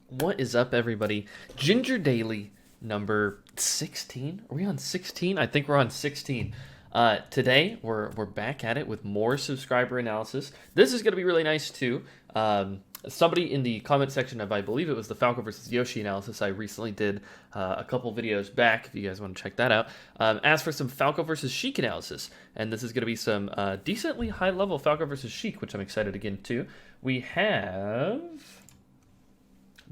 What is up, everybody? Ginger Daily number 16. Are we on 16? I think we're on 16. Today we're back at it with more subscriber analysis. This is going to be really nice too. Somebody in the comment section of, I believe it was the Falco versus Yoshi analysis I recently did a couple videos back, if you guys want to check that out, asked for some Falco versus Sheik analysis. And this is going to be some decently high level Falco versus Sheik, which I'm excited to get into. We have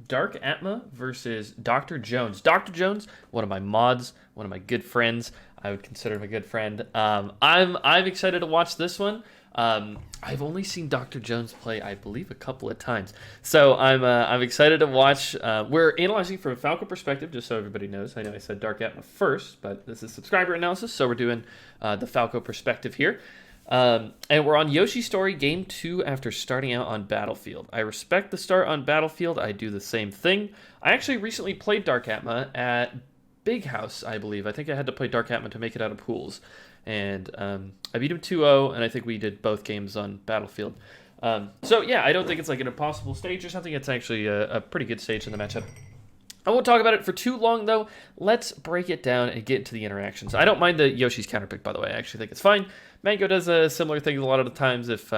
Dark Atma versus Dr. Jones. Dr. Jones, one of my mods, one of my good friends. I would consider him a good friend. I'm excited to watch this one. I've only seen Dr. Jones play, I believe, a couple of times. So I'm excited to watch. We're analyzing from a Falco perspective, just so everybody knows. I know I said Dark Atma first, but this is subscriber analysis, so we're doing the Falco perspective here. And we're on Yoshi's story, game 2 after starting out on Battlefield. I respect the start on Battlefield. I do the same thing. I actually recently played Dark Atma at Big House, I believe. I think I had to play Dark Atma to make it out of pools. And I beat him 2-0, and I think we did both games on Battlefield. So yeah, I don't think it's like an impossible stage or something. It's actually a pretty good stage in the matchup. I won't talk about it for too long, though. Let's break it down and get into the interactions. I don't mind the Yoshi's counterpick, by the way. I actually think it's fine. Mango does a similar thing a lot of the times if,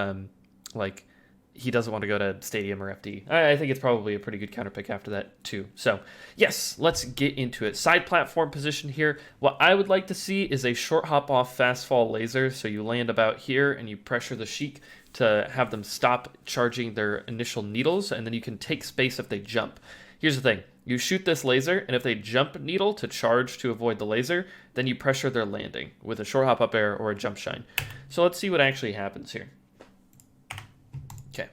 like, he doesn't want to go to Stadium or FD. I think it's probably a pretty good counterpick after that, too. So, yes, let's get into it. Side platform position here. What I would like to see is a short hop off fast fall laser. So you land about here and you pressure the Sheik to have them stop charging their initial needles, and then you can take space if they jump. Here's the thing. You shoot this laser, and if they jump needle to charge to avoid the laser, then you pressure their landing with a short hop up air or a jump shine. So let's see what actually happens here. Okay.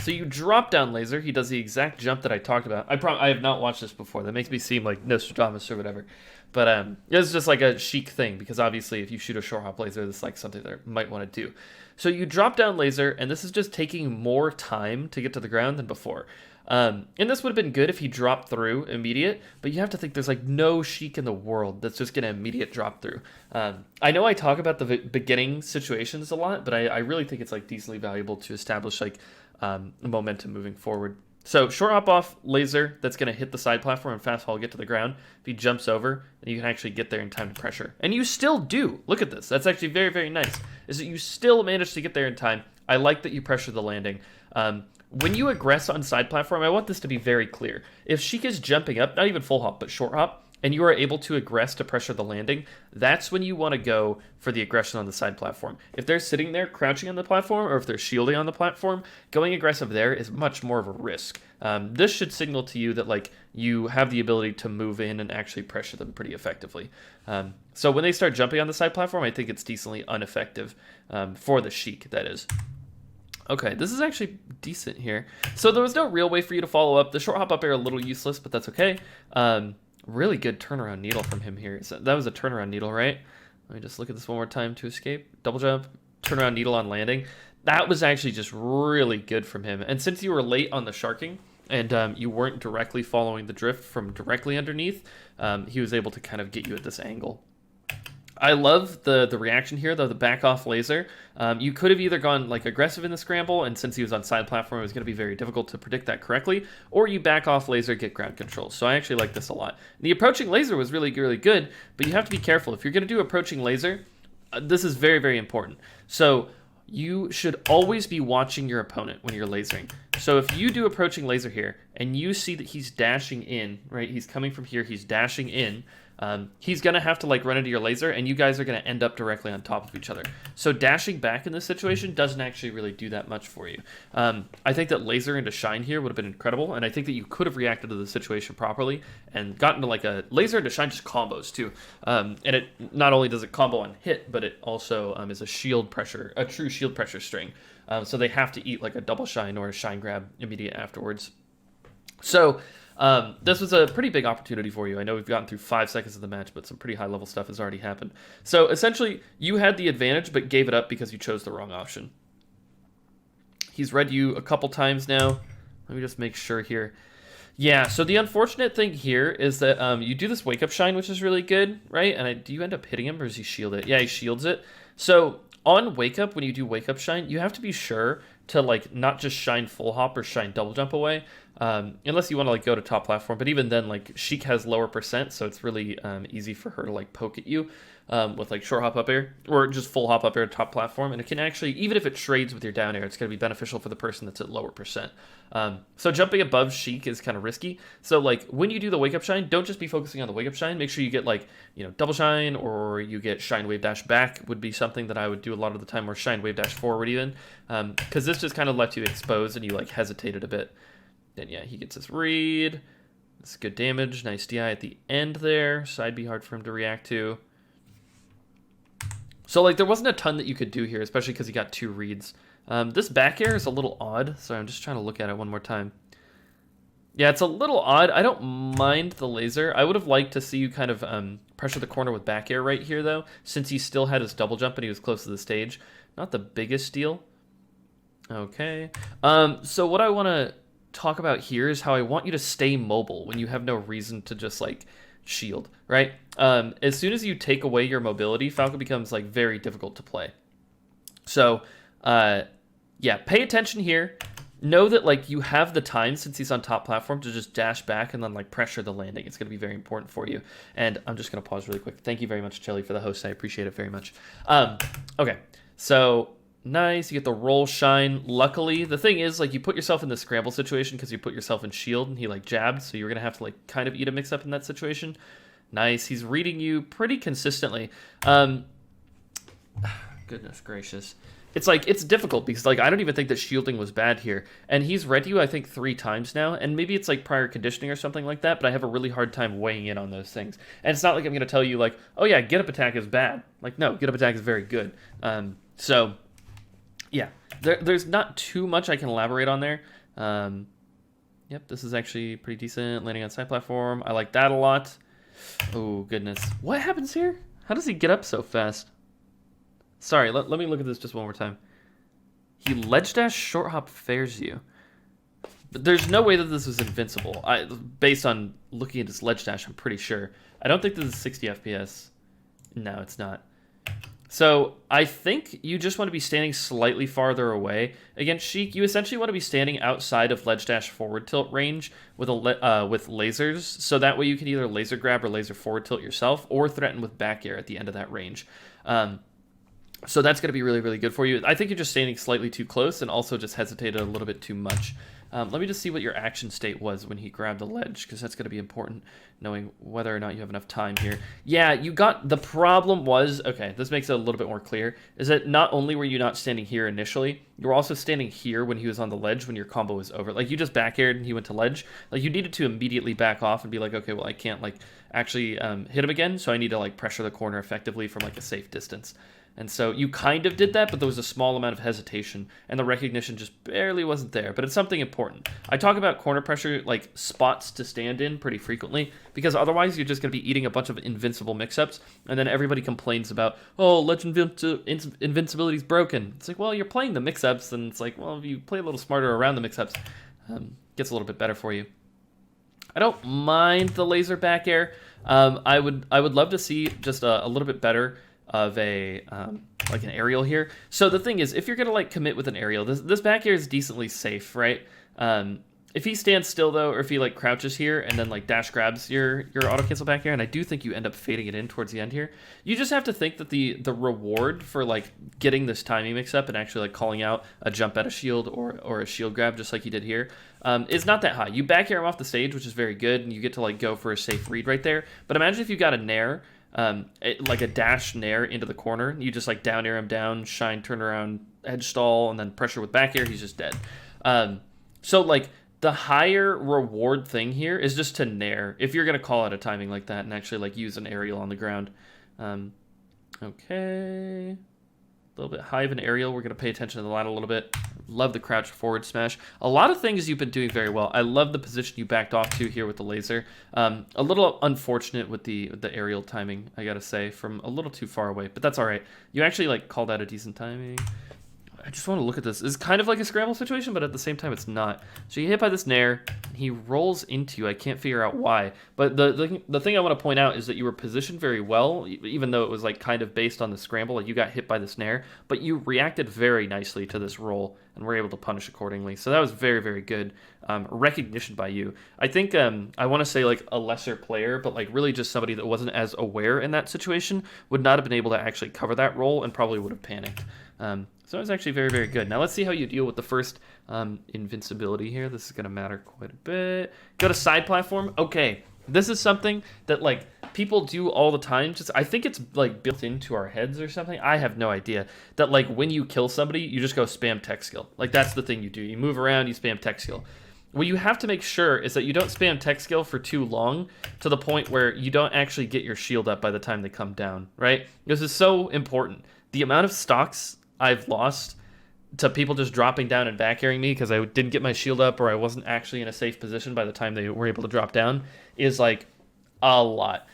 So you drop down laser. He does the exact jump that I talked about. I have not watched this before. That makes me seem like Nostradamus or whatever. But it's just like a Sheik thing, because obviously if you shoot a short hop laser, that's like something that I might want to do. So you drop down laser, and this is just taking more time to get to the ground than before. And this would have been good if he dropped through immediate, but you have to think there's like no Sheik in the world that's just going to immediate drop through. I know I talk about the beginning situations a lot, but I really think it's like decently valuable to establish like momentum moving forward. So short hop off laser that's going to hit the side platform and fast fall get to the ground. If he jumps over, then you can actually get there in time to pressure. And you still do. Look at this. That's actually very, very nice. Is that you still manage to get there in time. I like that you pressure the landing. When you aggress on side platform, I want this to be very clear. If Sheik is jumping up, not even full hop, but short hop, and you are able to aggress to pressure the landing, that's when you want to go for the aggression on the side platform. If they're sitting there crouching on the platform, or if they're shielding on the platform, going aggressive there is much more of a risk. This should signal to you that like you have the ability to move in and actually pressure them pretty effectively. So when they start jumping on the side platform, I think it's decently ineffective for the Sheik, that is. Okay, this is actually decent here. So there was no real way for you to follow up. The short hop up air a little useless, but that's okay. Really good turnaround needle from him here. So that was a turnaround needle, right? Let me just look at this one more time to escape. Double jump, turnaround needle on landing. That was actually just really good from him. And since you were late on the sharking and you weren't directly following the drift from directly underneath, he was able to kind of get you at this angle. I love the reaction here, though, the back off laser. You could have either gone like aggressive in the scramble, and since he was on side platform, it was going to be very difficult to predict that correctly, or you back off laser, get ground control. So I actually like this a lot. The approaching laser was really, really good, but you have to be careful. If you're going to do approaching laser, this is very, very important. So you should always be watching your opponent when you're lasering. So if you do approaching laser here, and you see that he's dashing in, right? He's coming from here, he's dashing in. He's going to have to like run into your laser, and you guys are going to end up directly on top of each other. So dashing back in this situation doesn't actually really do that much for you. I think that laser into shine here would have been incredible, and I think that you could have reacted to the situation properly and gotten to like a laser into shine just combos too. And it not only does it combo on hit, but it also is a shield pressure, a true shield pressure string. So they have to eat like a double shine or a shine grab immediate afterwards. So this was a pretty big opportunity for you. I know we've gotten through 5 seconds of the match, but some pretty high-level stuff has already happened. So essentially, you had the advantage, but gave it up because you chose the wrong option. He's read you a couple times now. Let me just make sure here. Yeah, so the unfortunate thing here is that you do this wake-up shine, which is really good, right? And do you end up hitting him, or does he shield it? Yeah, he shields it. So on wake up, when you do wake up shine, you have to be sure to like not just shine full hop or shine double jump away, unless you want to like go to top platform. But even then, like Sheik has lower percent, so it's really easy for her to like poke at you with like short hop up air or just full hop up air to top platform. And it can actually, even if it trades with your down air, it's going to be beneficial for the person that's at lower percent. So jumping above Sheik is kind of risky. So like when you do the wake up shine, don't just be focusing on the wake up shine. Make sure you get like, you know, double shine, or you get shine wave dash back would be something that I would do a lot of the time, or shine wave dash forward even, because this just kind of lets you expose and you like hesitated a bit. Then yeah, he gets his read. That's good damage. Nice DI at the end there. Side B hard for him to react to. So like there wasn't a ton that you could do here, especially because he got 2 reads. This back air is a little odd. Sorry, I'm just trying to look at it one more time. Yeah, it's a little odd. I don't mind the laser. I would have liked to see you kind of pressure the corner with back air right here, though, since he still had his double jump and he was close to the stage. Not the biggest deal. Okay. So what I want to talk about here is how I want you to stay mobile when you have no reason to just, like, shield, right? As soon as you take away your mobility, Falco becomes, like, very difficult to play. So, yeah, pay attention here. Know that, like, you have the time, since he's on top platform, to just dash back and then, like, pressure the landing. It's going to be very important for you. And I'm just going to pause really quick. Thank you very much, Chili, for the host. I appreciate it very much. Okay, so nice. You get the roll shine. Luckily, the thing is, like, you put yourself in the scramble situation because you put yourself in shield, and he, like, jabbed, so you're going to have to, like, kind of eat a mix-up in that situation. Nice. He's reading you pretty consistently. Goodness gracious. It's like, it's difficult because, like, I don't even think that shielding was bad here. And he's read you, I think, 3 times now. And maybe it's, like, prior conditioning or something like that, but I have a really hard time weighing in on those things. And it's not like I'm going to tell you, like, oh, yeah, get-up attack is bad. Like, no, get-up attack is very good. So, yeah, there's not too much I can elaborate on there. Yep, this is actually pretty decent. Landing on side platform. I like that a lot. Oh, goodness. What happens here? How does he get up so fast? Sorry, let me look at this just one more time. He ledge dash short hop fares you. But there's no way that this was invincible. Based on looking at his ledge dash, I'm pretty sure. I don't think this is 60 FPS. No, it's not. So I think you just want to be standing slightly farther away. Against Sheik, you essentially want to be standing outside of ledge dash forward tilt range with with lasers. So that way you can either laser grab or laser forward tilt yourself, or threaten with back air at the end of that range. So that's going to be really, really good for you. I think you're just standing slightly too close and also just hesitated a little bit too much. Let me just see what your action state was when he grabbed the ledge, because that's going to be important, knowing whether or not you have enough time here. Yeah, you got... The problem was... Okay, this makes it a little bit more clear, is that not only were you not standing here initially, you were also standing here when he was on the ledge when your combo was over. Like, you just back aired and he went to ledge. Like, you needed to immediately back off and be like, okay, well, I can't, like, actually hit him again, so I need to, like, pressure the corner effectively from, like, a safe distance. And so you kind of did that, but there was a small amount of hesitation, and the recognition just barely wasn't there. But it's something important. I talk about corner pressure, like spots to stand in, pretty frequently, because otherwise you're just going to be eating a bunch of invincible mix-ups, and then everybody complains about, oh, ledge invincibility is broken. It's like, well, you're playing the mix-ups, and it's like, well, if you play a little smarter around the mix-ups, gets a little bit better for you. I don't mind the laser back air. I would love to see just a little bit better of a like an aerial here. So the thing is, if you're gonna like commit with an aerial, this back air is decently safe, right? If he stands still though, or if he like crouches here and then like dash grabs your auto cancel back air, and I do think you end up fading it in towards the end here, you just have to think that the reward for like getting this timing mix up and actually like calling out a jump at a shield or a shield grab just like you did here is not that high. You back air him off the stage, which is very good, and you get to like go for a safe read right there. But imagine if you got a nair, like a dash nair into the corner. You just like down air him down, shine, turn around, edge stall, and then pressure with back air. He's just dead. So like the higher reward thing here is just to nair if you're gonna call out a timing like that and actually like use an aerial on the ground. Okay. A little bit high of an aerial. We're going to pay attention to the line a little bit. Love the crouch forward smash. A lot of things you've been doing very well. I love the position you backed off to here with the laser. A little unfortunate with the aerial timing, I got to say, from a little too far away, but that's all right. You actually like called out a decent timing. I just want to look at this. It's kind of like a scramble situation, but at the same time, it's not. So you hit by this nair. he rolls into you. I can't figure out why. But the thing I want to point out is that you were positioned very well, even though it was like kind of based on the scramble. Like you got hit by the snare, but you reacted very nicely to this roll and were able to punish accordingly. So that was very, very good recognition by you. I think I want to say like a lesser player, but like really just somebody that wasn't as aware in that situation would not have been able to actually cover that roll and probably would have panicked. So it was actually very, very good. Now let's see how you deal with the first invincibility here. This is going to matter quite a bit. Go to side platform. Okay, this is something that like people do all the time. Just I think it's like built into our heads or something. I have no idea. That like when you kill somebody, you just go spam tech skill. Like that's the thing you do. You move around, you spam tech skill. What you have to make sure is that you don't spam tech skill for too long to the point where you don't actually get your shield up by the time they come down, right? This is so important. The amount of stocks I've lost to people just dropping down and back airing me because I didn't get my shield up or I wasn't actually in a safe position by the time they were able to drop down is like a lot.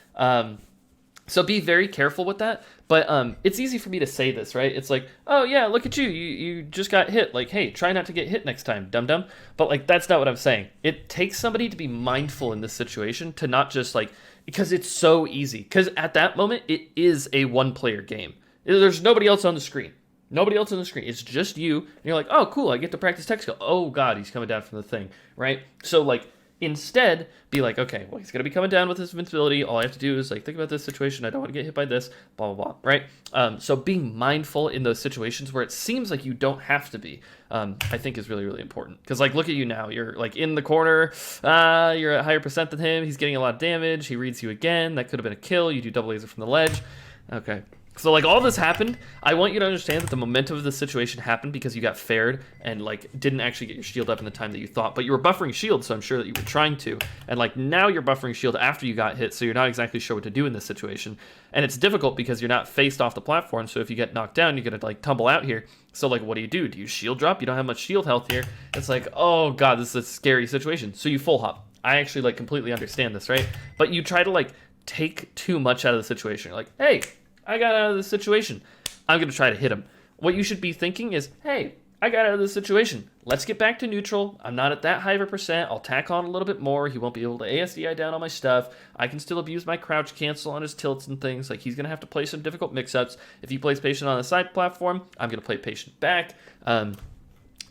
So be very careful with that. But it's easy for me to say this, right? It's like, oh yeah, look at you. You just got hit. Like, hey, try not to get hit next time, dum-dum. But like, that's not what I'm saying. It takes somebody to be mindful in this situation to not just like, because it's so easy. Because at that moment, it is a one-player game. There's nobody else on the screen. Nobody else on the screen. It's just you. And you're like, oh, cool. I get to practice tech skill. Oh, God, he's coming down from the thing, right? So, like, instead, be like, okay, well, he's going to be coming down with his invincibility. All I have to do is, like, think about this situation. I don't want to get hit by this, blah, blah, blah, right? So being mindful in those situations where it seems like you don't have to be, I think is really, really important. Because, like, look at you now. You're, like, in the corner. You're at a higher percent than him. He's getting a lot of damage. He reads you again. That could have been a kill. You do double laser from the ledge. Okay. So, like, all this happened. I want you to understand that the momentum of the situation happened because you got fared and, like, didn't actually get your shield up in the time that you thought. But you were buffering shield, so I'm sure that you were trying to. And, like, now you're buffering shield after you got hit, so you're not exactly sure what to do in this situation. And it's difficult because you're not faced off the platform, so if you get knocked down, you're going to, like, tumble out here. So, like, what do? Do you shield drop? You don't have much shield health here. It's like, oh, God, this is a scary situation. So you full hop. I actually, like, completely understand this, right? But you try to, like, take too much out of the situation. You're like, hey, I got out of this situation. I'm going to try to hit him. What you should be thinking is, hey, I got out of this situation. Let's get back to neutral. I'm not at that high of a percent. I'll tack on a little bit more. He won't be able to ASDI down on my stuff. I can still abuse my crouch cancel on his tilts and things. Like, he's going to have to play some difficult mix-ups. If he plays patient on the side platform, I'm going to play patient back.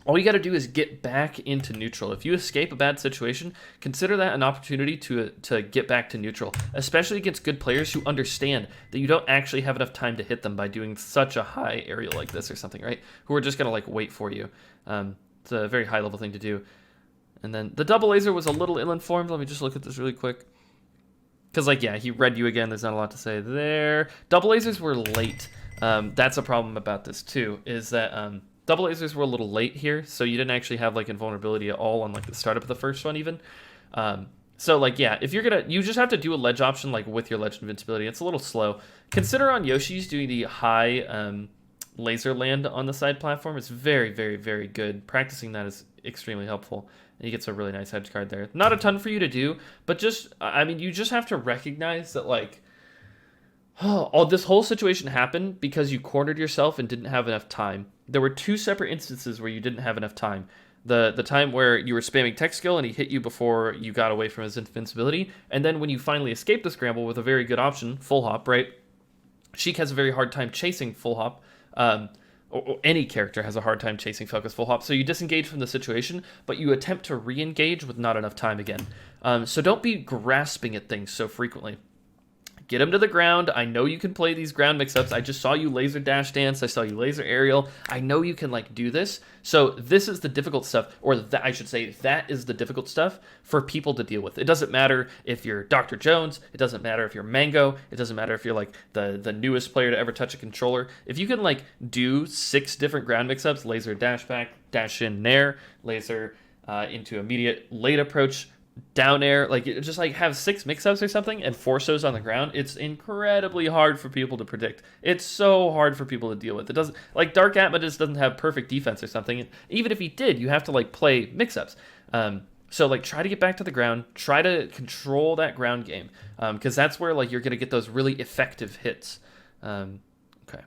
All you got to do is get back into neutral. If you escape a bad situation, consider that an opportunity to get back to neutral, especially against good players who understand that you don't actually have enough time to hit them by doing such a high aerial like this or something, right? Who are just going to, like, wait for you. It's a very high-level thing to do. And then the double laser was a little ill-informed. Let me just look at this really quick. Because, like, yeah, he read you again. There's not a lot to say there. Double lasers were late. That's a problem about this, too, is that double lasers were a little late here, so you didn't actually have, like, invulnerability at all on, like, the startup of the first one, even. So, like, yeah, if you're gonna, you just have to do a ledge option, like, with your ledge invincibility. It's a little slow. Consider on Yoshi's doing the high laser land on the side platform. It's very, very, very good. Practicing that is extremely helpful. And he gets a really nice edge card there. Not a ton for you to do, but just, I mean, you just have to recognize that, like, oh, this whole situation happened because you cornered yourself and didn't have enough time. There were two separate instances where you didn't have enough time. The time where you were spamming tech skill and he hit you before you got away from his invincibility, and then when you finally escaped the scramble with a very good option, full hop, right? Sheik has a very hard time chasing full hop. Or any character has a hard time chasing Falco's full hop. So you disengage from the situation, but you attempt to re-engage with not enough time again. So don't be grasping at things so frequently. Get him to the ground. I know you can play these ground mix-ups. I just saw you laser dash dance. I saw you laser aerial. I know you can, like, do this. So this is the difficult stuff, or I should say that is the difficult stuff for people to deal with. It doesn't matter if you're Dr. Jones. It doesn't matter if you're Mango. It doesn't matter if you're, like, the newest player to ever touch a controller. If you can, like, do 6 different ground mix-ups, laser dash back, dash in nair, laser into immediate late approach, down air, like, just, like, have 6 mix-ups or something and force those on the ground. It's incredibly hard for people to predict. It's so hard for people to deal with. It doesn't, like, Dark Atma just doesn't have perfect defense or something. Even if he did, you have to, like, play mix-ups. So, like, try to get back to the ground. Try to control that ground game, because that's where, like, you're going to get those really effective hits. Okay.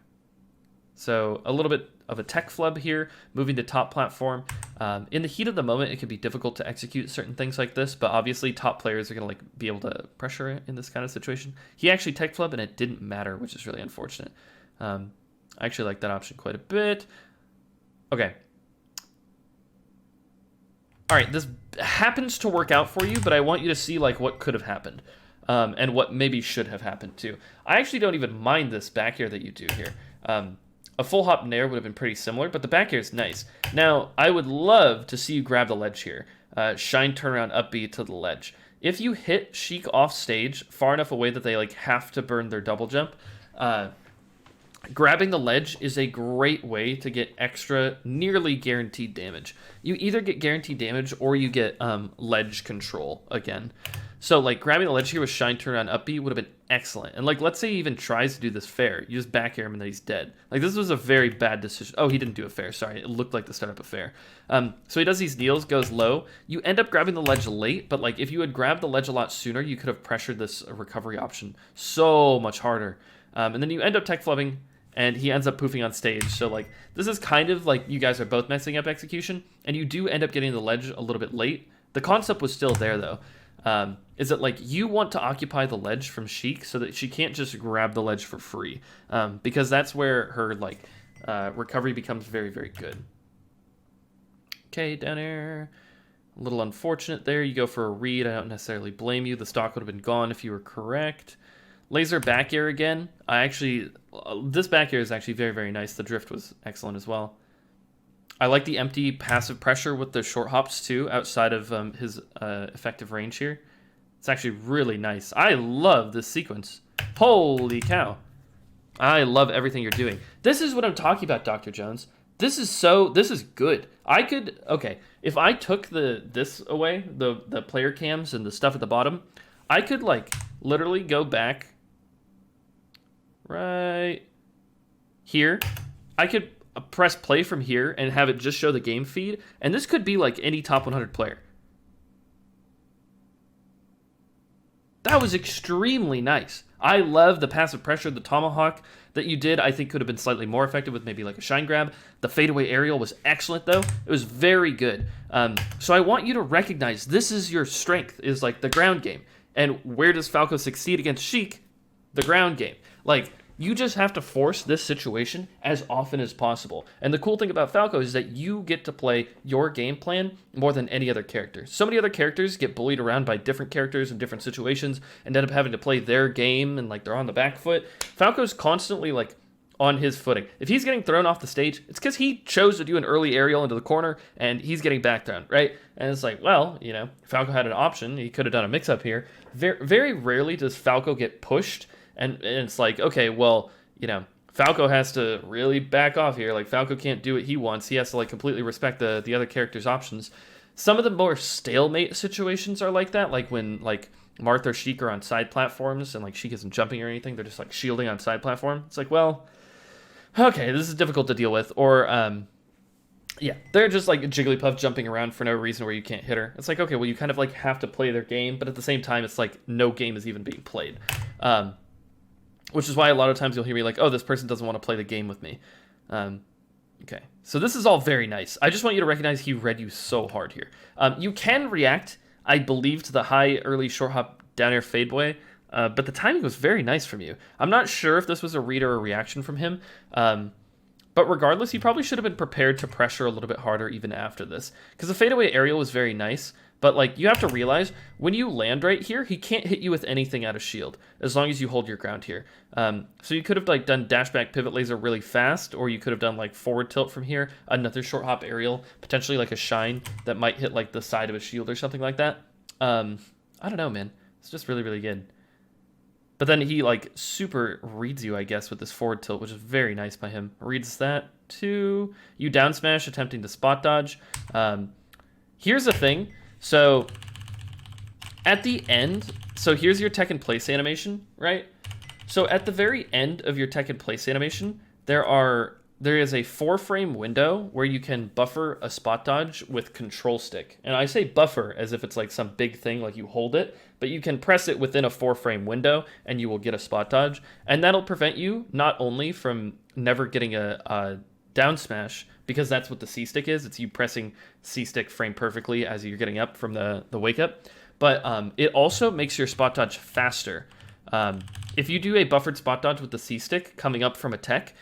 So a little bit of a tech flub here, moving to top platform. In the heat of the moment, it can be difficult to execute certain things like this, but obviously top players are going to like be able to pressure it in this kind of situation. He actually tech flub and it didn't matter, which is really unfortunate. I actually like that option quite a bit. Okay. All right, this happens to work out for you, but I want you to see like what could have happened and what maybe should have happened too. I actually don't even mind this back air that you do here. A full hop nair would have been pretty similar, but the back air is nice. Now, I would love to see you grab the ledge here. Shine turnaround up B to the ledge. If you hit Sheik off stage far enough away that they like have to burn their double jump, grabbing the ledge is a great way to get extra, nearly guaranteed damage. You either get guaranteed damage or you get ledge control again. So, like, grabbing the ledge here with Shine Turn up B would have been excellent. And, like, let's say he even tries to do this fair. You just back air him and then he's dead. Like, this was a very bad decision. Oh, he didn't do a fair. Sorry. It looked like the start up a fair. So he does these kneels, goes low. You end up grabbing the ledge late, but, like, if you had grabbed the ledge a lot sooner, you could have pressured this recovery option so much harder. And then you end up tech flubbing, and he ends up poofing on stage. So, like, this is kind of like you guys are both messing up execution, and you do end up getting the ledge a little bit late. The concept was still there, though. Is that, like, you want to occupy the ledge from Sheik so that she can't just grab the ledge for free. Because that's where her, like, recovery becomes very, very good. Okay, down air. A little unfortunate there. You go for a read. I don't necessarily blame you. The stock would have been gone if you were correct. Laser back air again. This back air is actually very, very nice. The drift was excellent as well. I like the empty passive pressure with the short hops too, outside of his effective range here. It's actually really nice. I love this sequence. Holy cow. I love everything you're doing. This is what I'm talking about, Dr. Jones. This is good. Okay, if I took this away, the player cams and the stuff at the bottom, I could, like, literally go back right here. I could press play from here and have it just show the game feed, and this could be like any top 100 player. That was extremely nice. I love the passive pressure, the tomahawk that you did. I think could have been slightly more effective with maybe like a shine grab. The fadeaway aerial was excellent though. It was very good. So I want you to recognize this is your strength, is like the ground game. And where does Falco succeed against Sheik? The ground game. Like, you just have to force this situation as often as possible. And the cool thing about Falco is that you get to play your game plan more than any other character. So many other characters get bullied around by different characters in different situations and end up having to play their game and, like, they're on the back foot. Falco's constantly, like, on his footing. If he's getting thrown off the stage, it's because he chose to do an early aerial into the corner and he's getting back thrown, right? And it's like, well, you know, Falco had an option. He could have done a mix-up here. Very, very rarely does Falco get pushed. And it's like, okay, well, you know, Falco has to really back off here. Like, Falco can't do what he wants. He has to, like, completely respect the other character's options. Some of the more stalemate situations are like that, like when, like, Martha or Sheik are on side platforms and, like, Sheik isn't jumping or anything. They're just, like, shielding on side platform. It's like, well, okay, this is difficult to deal with. Or, yeah, they're just, like, Jigglypuff jumping around for no reason where you can't hit her. It's like, okay, well, you kind of, like, have to play their game, but at the same time, it's like no game is even being played. Which is why a lot of times you'll hear me like, oh, this person doesn't want to play the game with me. Okay, so this is all very nice. I just want you to recognize he read you so hard here. You can react, I believe, to the high early short hop down air fadeaway, but the timing was very nice from you. I'm not sure if this was a read or a reaction from him, but regardless, he probably should have been prepared to pressure a little bit harder even after this. Because the fadeaway aerial was very nice, but, like, you have to realize, when you land right here, he can't hit you with anything out of shield, as long as you hold your ground here. So you could have, like, done dash back pivot laser really fast, or you could have done, like, forward tilt from here, another short hop aerial, potentially, like, a shine that might hit, like, the side of a shield or something like that. I don't know, man. It's just really, really good. But then he, like, super reads you, I guess, with this forward tilt, which is very nice by him. Reads that too. You down smash, attempting to spot dodge. Here's the thing. So, at the end, so here's your tech in place animation, right? So at the very end of your tech in place animation, there is a 4-frame window where you can buffer a spot dodge with control stick. And I say buffer as if it's like some big thing, like you hold it, but you can press it within a 4-frame window and you will get a spot dodge. And that'll prevent you not only from never getting a down smash, because that's what the C stick is. It's you pressing C stick frame perfectly as you're getting up from the wake up. But it also makes your spot dodge faster. If you do a buffered spot dodge with the C stick coming up from a tech,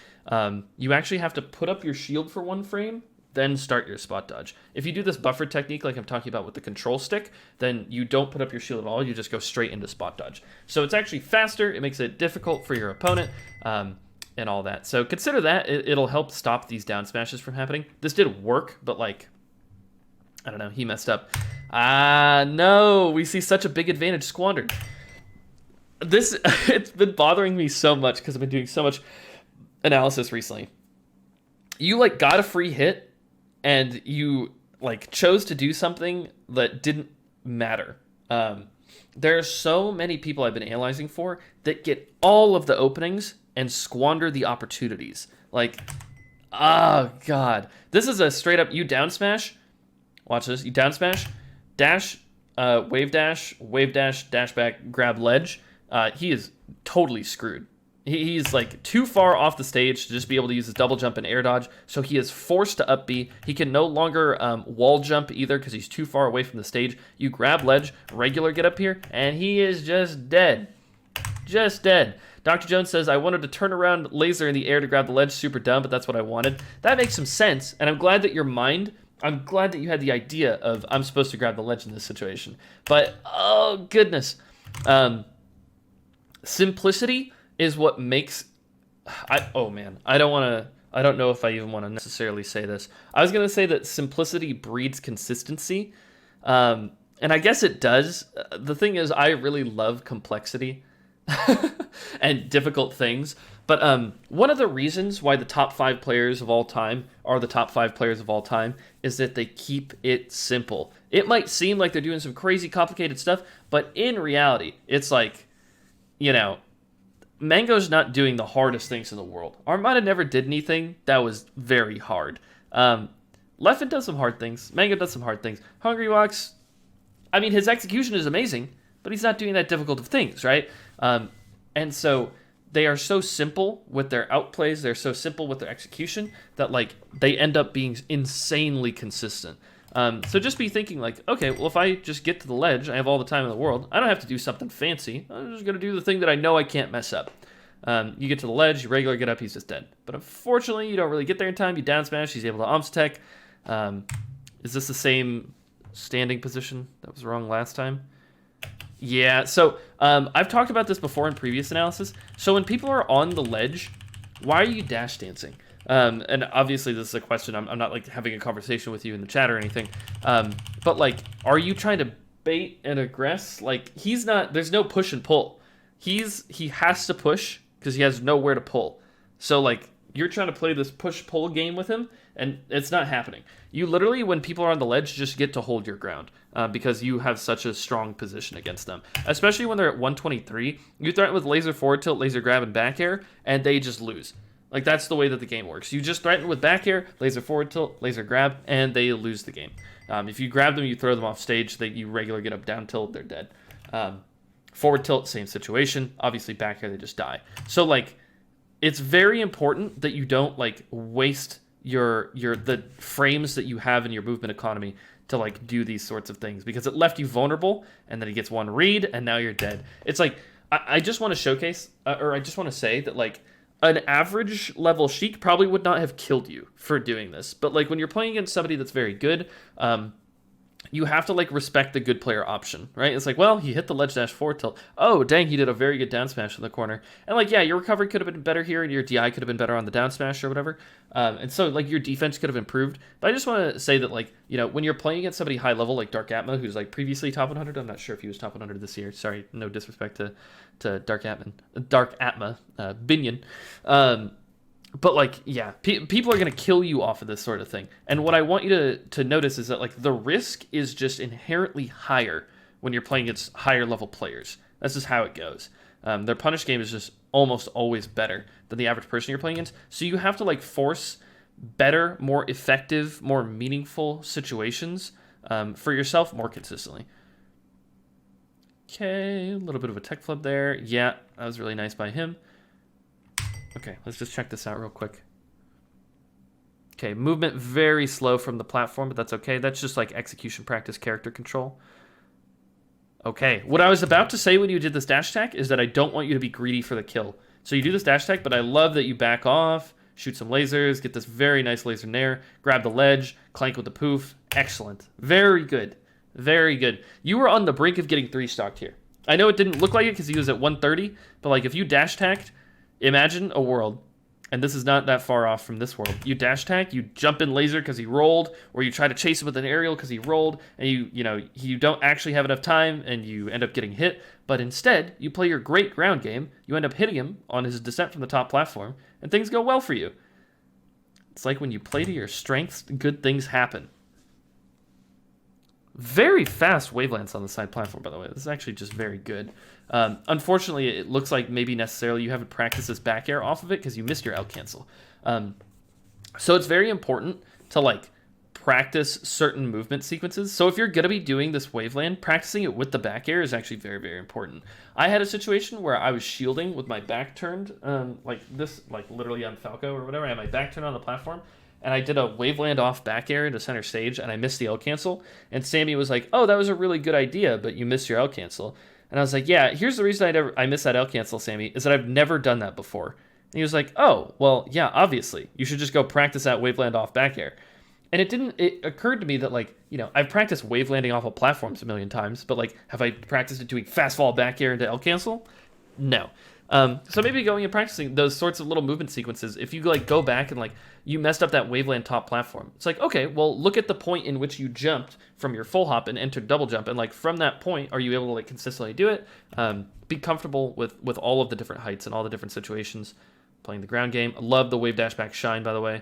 you actually have to put up your shield for 1 frame, then start your spot dodge. If you do this buffered technique like I'm talking about with the control stick, then you don't put up your shield at all, you just go straight into spot dodge. So it's actually faster, it makes it difficult for your opponent, and all that. So consider that, it'll help stop these down smashes from happening. This did work, but like, I don't know, he messed up. No, we see such a big advantage squandered. This, it's been bothering me so much because I've been doing so much analysis recently. You like got a free hit and you like chose to do something that didn't matter. There are so many people I've been analyzing for that get all of the openings and squander the opportunities. Like, oh god, this is a straight up you down smash. Watch this, you down smash, dash, wave dash, dash back, grab ledge. He is totally screwed. He's like too far off the stage to just be able to use his double jump and air dodge, so he is forced to up B. He can no longer wall jump either because he's too far away from the stage. You grab ledge, regular get up here, and he is just dead. Just dead. Dr. Jones says, I wanted to turn around laser in the air to grab the ledge. Super dumb, but that's what I wanted. That makes some sense, and I'm glad that I'm glad that you had the idea of, I'm supposed to grab the ledge in this situation. But, oh goodness. Simplicity is what makes... oh man, I don't know if I even want to necessarily say this. I was going to say that simplicity breeds consistency. And I guess it does. The thing is, I really love complexity and difficult things. But one of the reasons why the top 5 players of all time are the top 5 players of all time is that they keep it simple. It might seem like they're doing some crazy complicated stuff, but in reality, it's like, you know, Mango's not doing the hardest things in the world. Armada never did anything that was very hard. Leffen does some hard things. Mango does some hard things. Hungry Walks, I mean, his execution is amazing, but he's not doing that difficult of things, right? And so they are so simple with their outplays, they're so simple with their execution, that like they end up being insanely consistent. So just be thinking like, okay, well, if I just get to the ledge, I have all the time in the world. I don't have to do something fancy. I'm just going to do the thing that I know I can't mess up. You get to the ledge, you regular get up, he's just dead. But unfortunately, you don't really get there in time. You down smash, he's able to umps tech. Is this the same standing position that was wrong last time? Yeah, so I've talked about this before in previous analysis. So when people are on the ledge, why are you dash dancing? And obviously this is a question, I'm not like having a conversation with you in the chat or anything, but like, are you trying to bait and aggress? Like, he's not, there's no push and pull. He has to push because he has nowhere to pull. So like, you're trying to play this push-pull game with him, and it's not happening. You literally, when people are on the ledge, just get to hold your ground because you have such a strong position against them. Especially when they're at 123, you threaten with laser forward tilt, laser grab, and back air, and they just lose. Like, that's the way that the game works. You just threaten with back air, laser forward tilt, laser grab, and they lose the game. If you grab them, you throw them off stage, you regular get up down tilt, they're dead. Forward tilt, same situation. Obviously, back air, they just die. So, like, it's very important that you don't like waste the frames that you have in your movement economy to like do these sorts of things, because it left you vulnerable, and then he gets one read and now you're dead. It's like, I just want to showcase, or I just want to say that like an average level Sheik probably would not have killed you for doing this, but like when you're playing against somebody that's very good, you have to like respect the good player option, right? It's like, well, he hit the ledge dash forward tilt. Oh, dang, he did a very good down smash in the corner. And like, yeah, your recovery could have been better here, and your DI could have been better on the down smash or whatever. And so like your defense could have improved. But I just want to say that like, you know, when you're playing against somebody high level like Dark Atma, who's like previously top 100, I'm not sure if he was top 100 this year. Sorry, no disrespect to Dark Atma, Binion. But, like, yeah, people are going to kill you off of this sort of thing. And what I want you to notice is that, like, the risk is just inherently higher when you're playing against higher level players. That's just how it goes. Their punish game is just almost always better than the average person you're playing against. So you have to, like, force better, more effective, more meaningful situations for yourself more consistently. Okay, a little bit of a tech flip there. Yeah, that was really nice by him. Okay, let's just check this out real quick. Okay, movement very slow from the platform, but that's okay. That's just like execution practice character control. Okay, what I was about to say when you did this dash attack is that I don't want you to be greedy for the kill. So you do this dash attack, but I love that you back off, shoot some lasers, get this very nice laser nair, grab the ledge, clank with the poof. Excellent. Very good. Very good. You were on the brink of getting 3-stocked here. I know it didn't look like it because he was at 130, but like if you dash attacked, imagine a world, and this is not that far off from this world. You dash attack, you jump in laser because he rolled, or you try to chase him with an aerial because he rolled, and you don't actually have enough time, and you end up getting hit. But instead, you play your great ground game, you end up hitting him on his descent from the top platform, and things go well for you. It's like when you play to your strengths, good things happen. Very fast wavelengths on the side platform, by the way. This is actually just very good. Unfortunately, it looks like maybe necessarily you haven't practiced this back air off of it because you missed your L cancel. So it's very important to like practice certain movement sequences. So if you're going to be doing this waveland, practicing it with the back air is actually very, very important. I had a situation where I was shielding with my back turned, like this, like literally on Falco or whatever. I had my back turned on the platform. And I did a waveland off back air into center stage, and I missed the L cancel. And Sammy was like, "Oh, that was a really good idea, but you missed your L cancel." And I was like, "Yeah, here's the reason I missed that L cancel, Sammy, is that I've never done that before." And he was like, "Oh, well, yeah, obviously, you should just go practice that waveland off back air." And it occurred to me that like, I've practiced wavelanding off of platforms a million times, but like, have I practiced it doing fast fall back air into L cancel? No. So maybe going and practicing those sorts of little movement sequences, if you like go back and like you messed up that waveland top platform, it's like, okay, well, look at the point in which you jumped from your full hop and entered double jump, and like from that point, are you able to like consistently do it? Be comfortable with all of the different heights and all the different situations. Playing the ground game. I love the wave dash back shine, by the way.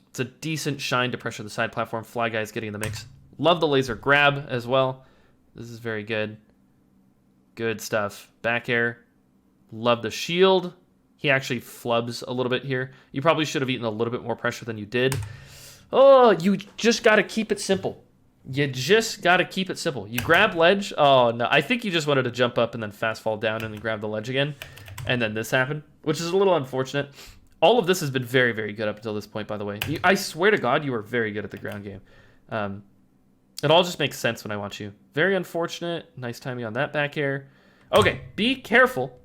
It's a decent shine to pressure the side platform. Fly Guy's getting in the mix. Love the laser grab as well. This is very good. Good stuff. Back air. Love the shield. He actually flubs a little bit here. You probably should have eaten a little bit more pressure than you did. Oh, you just got to keep it simple. You just got to keep it simple. You grab ledge. Oh, no. I think you just wanted to jump up and then fast fall down and then grab the ledge again. And then this happened, which is a little unfortunate. All of this has been very, very good up until this point, by the way. I swear to God, you are very good at the ground game. It all just makes sense when I watch you. Very unfortunate. Nice timing on that back air. Okay, be careful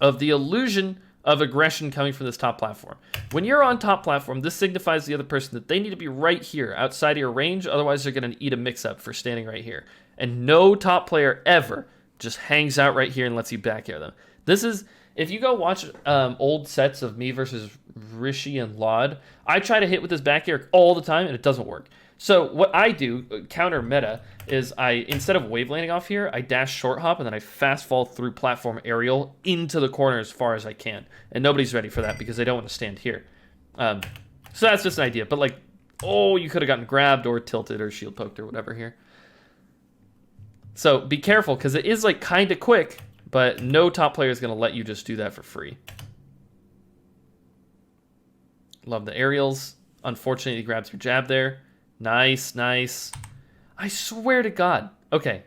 of the illusion of aggression coming from this top platform. When you're on top platform, this signifies to the other person that they need to be right here, outside of your range, otherwise they're going to eat a mix-up for standing right here. And no top player ever just hangs out right here and lets you back air them. This is, if you go watch old sets of me versus Rishi and Laud, I try to hit with this back air all the time, and it doesn't work. So what I do, counter meta, is instead of wavelanding off here, I dash short hop, and then I fast fall through platform aerial into the corner as far as I can. And nobody's ready for that because they don't want to stand here. So that's just an idea. But like, oh, you could have gotten grabbed or tilted or shield poked or whatever here. So be careful, because it is like kind of quick, but no top player is going to let you just do that for free. Love the aerials. Unfortunately, he grabs your jab there. Nice, nice. I swear to God. Okay,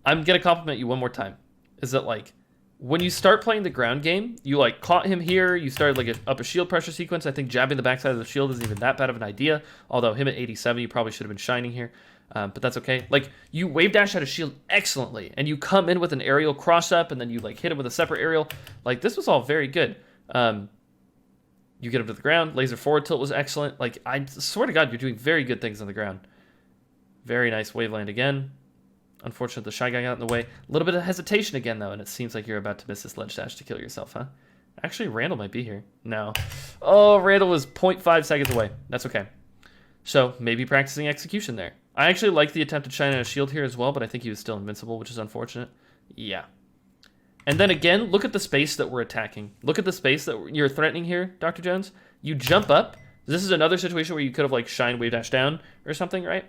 I'm going to compliment you one more time. Is that like, when you start playing the ground game, you like caught him here, you started like up a shield pressure sequence. I think jabbing the backside of the shield isn't even that bad of an idea. Although him at 87, you probably should have been shining here. But that's okay. Like, you wave dash out a shield excellently, and you come in with an aerial cross up, and then you like hit him with a separate aerial. Like, this was all very good. You get him to the ground. Laser forward tilt was excellent. Like, I swear to God, you're doing very good things on the ground. Very nice waveland again. Unfortunately, the Shy Guy got in the way. A little bit of hesitation again, though, and it seems like you're about to miss this ledge dash to kill yourself, huh? Actually, Randall might be here. No. Oh, Randall was 0.5 seconds away. That's okay. So, maybe practicing execution there. I actually like the attempted shine on a shield here as well, but I think he was still invincible, which is unfortunate. Yeah. And then again, look at the space that we're attacking. Look at the space that you're threatening here, Dr. Jones. You jump up. This is another situation where you could have like shine wave dash down or something, right?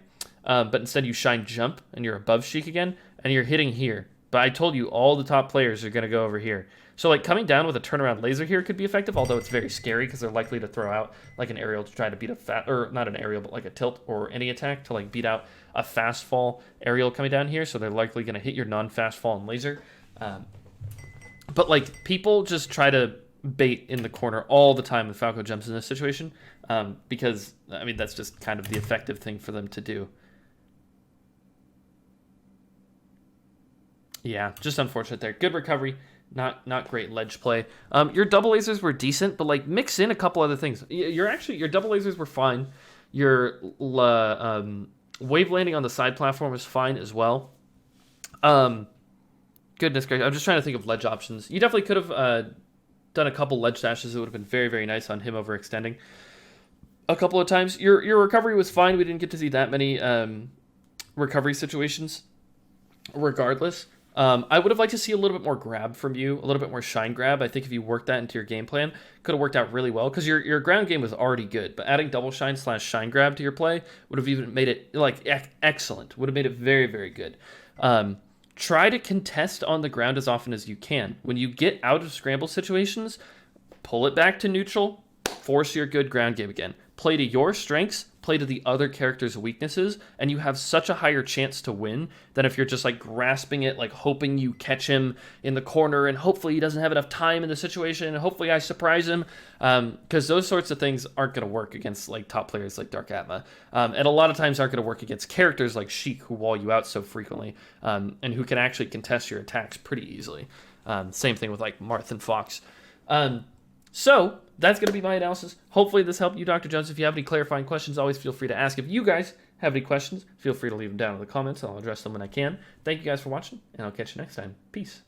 But instead you shine jump and you're above Sheik again, and you're hitting here. But I told you all the top players are going to go over here. So like coming down with a turnaround laser here could be effective, although it's very scary because they're likely to throw out like an aerial to try to beat or not an aerial, but like a tilt or any attack to like beat out a fast fall aerial coming down here. So they're likely going to hit your non-fast fall and laser. But like people just try to bait in the corner all the time when Falco jumps in this situation, because, I mean, that's just kind of the effective thing for them to do. Yeah, just unfortunate there. Good recovery, not great ledge play. Your double lasers were decent, but like mix in a couple other things. Your double lasers were fine. Your wave landing on the side platform was fine as well. Goodness gracious, I'm just trying to think of ledge options. You definitely could have done a couple ledge dashes. It would have been very, very nice on him overextending a couple of times. Your recovery was fine. We didn't get to see that many recovery situations regardless. I would have liked to see a little bit more grab from you, a little bit more shine grab. I think if you worked that into your game plan, could have worked out really well, because your ground game was already good, but adding double shine / shine grab to your play would have even made it like excellent. Would have made it very, very good. Try to contest on the ground as often as you can. When you get out of scramble situations, pull it back to neutral, force your good ground game again. Play to your strengths, play to the other character's weaknesses, and you have such a higher chance to win than if you're just like grasping it, like hoping you catch him in the corner and hopefully he doesn't have enough time in the situation and hopefully I surprise him, because those sorts of things aren't going to work against like top players like Dark Atma, and a lot of times aren't going to work against characters like Sheik, who wall you out so frequently, and who can actually contest your attacks pretty easily. Same thing with like Marth and Fox. So that's going to be my analysis. Hopefully this helped you, Dr. Jones. If you have any clarifying questions, always feel free to ask. If you guys have any questions, feel free to leave them down in the comments, and I'll address them when I can. Thank you guys for watching, and I'll catch you next time. Peace.